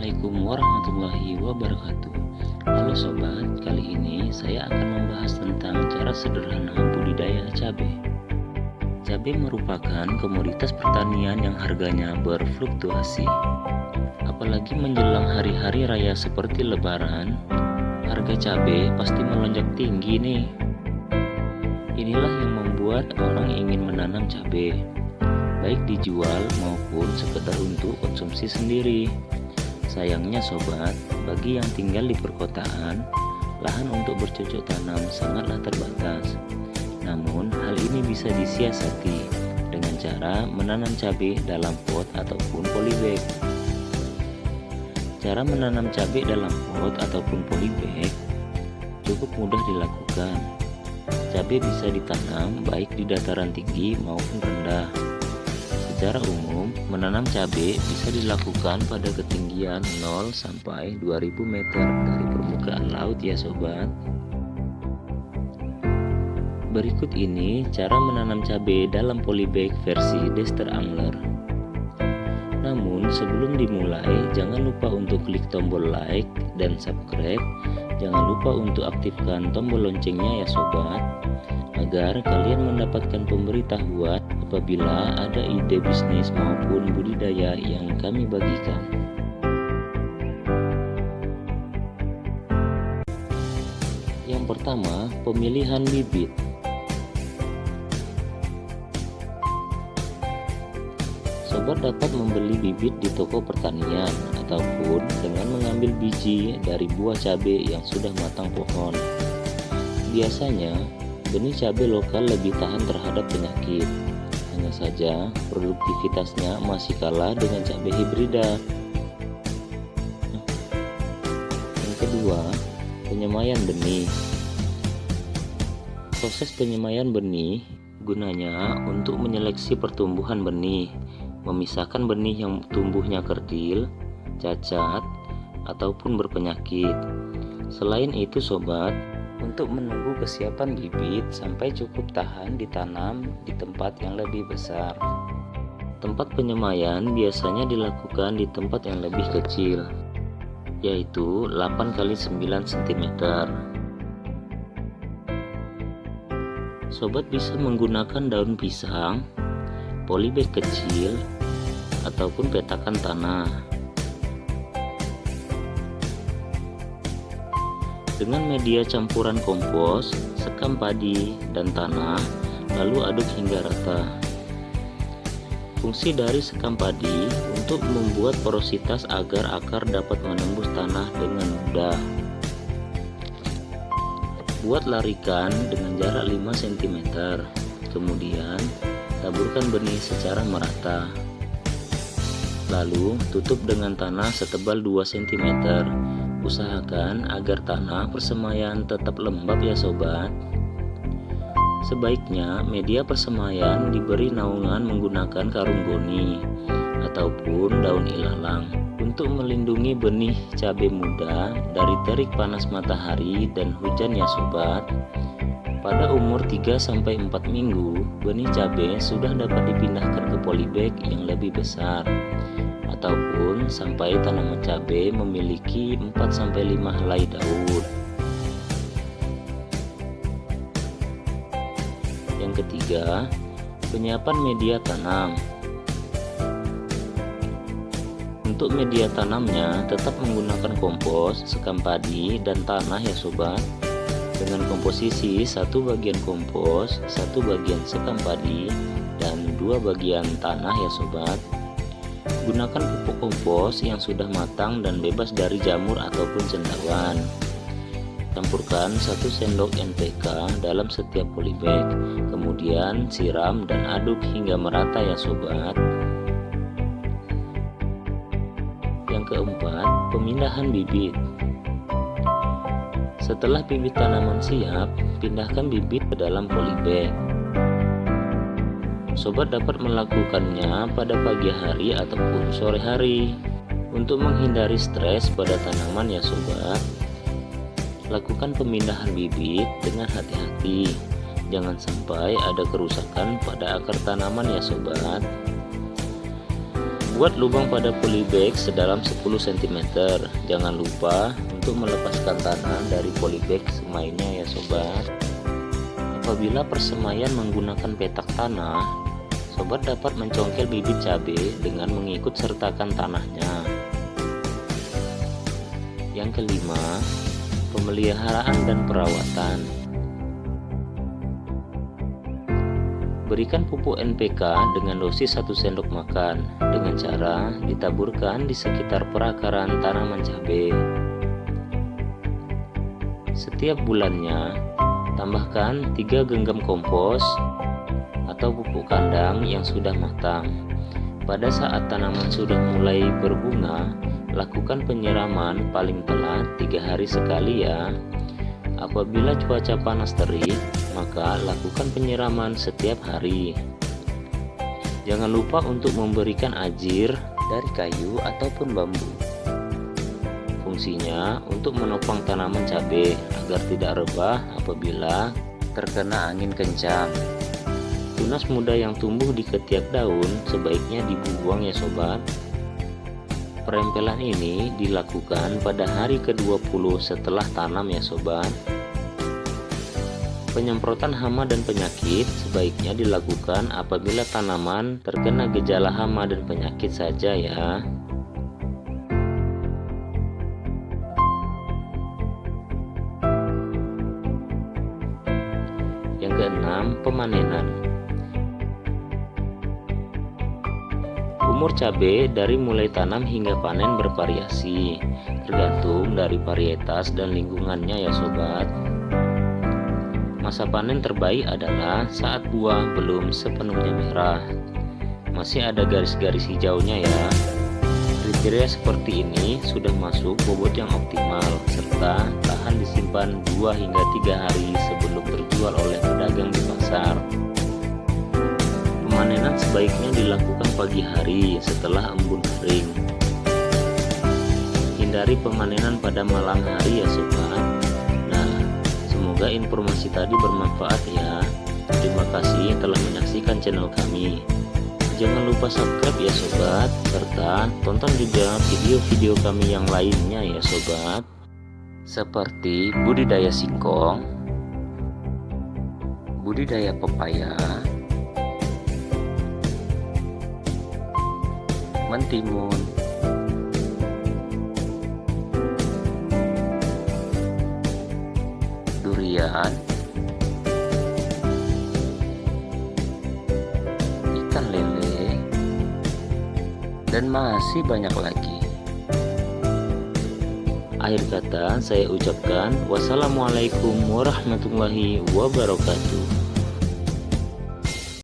Assalamualaikum warahmatullahi wabarakatuh. Halo sobat, kali ini saya akan membahas tentang cara sederhana budidaya cabai. Cabai merupakan komoditas pertanian yang harganya berfluktuasi. Apalagi menjelang hari-hari raya seperti Lebaran, harga cabai pasti melonjak tinggi nih. Inilah yang membuat orang ingin menanam cabai, baik dijual maupun sekedar untuk konsumsi sendiri. Sayangnya sobat, bagi yang tinggal di perkotaan, lahan untuk bercocok tanam sangatlah terbatas. Namun, hal ini bisa disiasati dengan cara menanam cabai dalam pot ataupun polybag. Cara menanam cabai dalam pot ataupun polybag cukup mudah dilakukan. Cabai bisa ditanam baik di dataran tinggi maupun rendah. Secara umum, menanam cabai bisa dilakukan pada ketinggian 0 sampai 2000 meter dari permukaan laut ya sobat. Berikut ini cara menanam cabai dalam polybag versi Dexter Angler. Namun sebelum dimulai, jangan lupa untuk klik tombol like dan subscribe. Jangan lupa untuk aktifkan tombol loncengnya ya sobat, agar kalian mendapatkan pemberitahuan apabila ada ide bisnis maupun budidaya yang kami bagikan. Yang pertama, pemilihan bibit. Sobat dapat membeli bibit di toko pertanian ataupun dengan mengambil biji dari buah cabai yang sudah matang pohon. Biasanya, benih cabai lokal lebih tahan terhadap penyakit. Hanya saja, produktivitasnya masih kalah dengan cabai hibrida. Yang kedua, penyemaian benih. Proses penyemaian benih gunanya untuk menyeleksi pertumbuhan benih, memisahkan benih yang tumbuhnya kerdil, cacat, ataupun berpenyakit. Selain itu sobat, untuk menunggu kesiapan bibit sampai cukup tahan ditanam di tempat yang lebih besar. Tempat penyemaian biasanya dilakukan di tempat yang lebih kecil, yaitu 8 x 9 cm. Sobat bisa menggunakan daun pisang, polybag kecil, ataupun petakan tanah. Dengan media campuran kompos, sekam padi, dan tanah, lalu aduk hingga rata. Fungsi dari sekam padi untuk membuat porositas agar akar dapat menembus tanah dengan mudah. Buat larikan dengan jarak 5 cm, kemudian taburkan benih secara merata. Lalu tutup dengan tanah setebal 2 cm. Usahakan agar tanah persemaian tetap lembab ya sobat. Sebaiknya media persemaian diberi naungan menggunakan karung goni ataupun daun ilalang untuk melindungi benih cabai muda dari terik panas matahari dan hujan ya sobat. Pada umur 3-4 minggu, benih cabai sudah dapat dipindahkan ke polybag yang lebih besar, ataupun sampai tanaman cabai memiliki 4-5 helai daun. Yang ketiga, penyiapan media tanam. Untuk media tanamnya tetap menggunakan kompos, sekam padi, dan tanah ya sobat, dengan komposisi 1 bagian kompos, 1 bagian sekam padi, dan 2 bagian tanah ya sobat. Gunakan pupuk kompos yang sudah matang dan bebas dari jamur ataupun cendawan. Campurkan 1 sendok NPK dalam setiap polybag, kemudian siram dan aduk hingga merata ya sobat. Yang keempat, pemindahan bibit. Setelah bibit tanaman siap, pindahkan bibit ke dalam polybag. Sobat dapat melakukannya pada pagi hari ataupun sore hari. Untuk menghindari stres pada tanaman ya sobat, lakukan pemindahan bibit dengan hati-hati. Jangan sampai ada kerusakan pada akar tanaman ya sobat. Buat lubang pada polybag sedalam 10 cm. Jangan lupa untuk melepaskan tanah dari polybag semainya ya sobat. Apabila persemaian menggunakan petak tanah, sobat dapat mencongkel bibit cabai dengan mengikut sertakan tanahnya. Yang kelima, pemeliharaan dan perawatan. Berikan pupuk NPK dengan dosis 1 sendok makan dengan cara ditaburkan di sekitar perakaran tanaman cabai. Setiap bulannya, tambahkan 3 genggam kompos atau pupuk kandang yang sudah matang. Pada saat tanaman sudah mulai berbunga, lakukan penyiraman paling telat 3 hari sekali ya. Apabila cuaca panas terik, maka lakukan penyiraman setiap hari. Jangan lupa untuk memberikan ajir dari kayu ataupun bambu. Fungsinya untuk menopang tanaman cabai agar tidak rebah apabila terkena angin kencang. Tunas muda yang tumbuh di ketiak daun sebaiknya dibuang ya sobat. Perempelan ini dilakukan pada hari ke-20 setelah tanam ya sobat. Penyemprotan hama dan penyakit sebaiknya dilakukan apabila tanaman terkena gejala hama dan penyakit saja ya. Yang keenam, pemanenan. Umur cabai dari mulai tanam hingga panen bervariasi, tergantung dari varietas dan lingkungannya ya sobat. Masa panen terbaik adalah saat buah belum sepenuhnya merah, masih ada garis-garis hijaunya ya. Kriteria seperti ini sudah masuk bobot yang optimal, serta tahan disimpan 2 hingga 3 hari sebelum terjual oleh pedagang di pasar. Pemanenan sebaiknya dilakukan pagi hari setelah embun kering. Hindari pemanenan pada malam hari ya sobat. Nah, semoga informasi tadi bermanfaat ya. Terima kasih telah menyaksikan channel kami. Jangan lupa subscribe ya sobat, serta tonton juga video-video kami yang lainnya ya sobat, seperti budidaya singkong, budidaya pepaya, mentimun, durian, ikan lele, dan masih banyak lagi. Akhir kata saya ucapkan wassalamualaikum warahmatullahi wabarakatuh.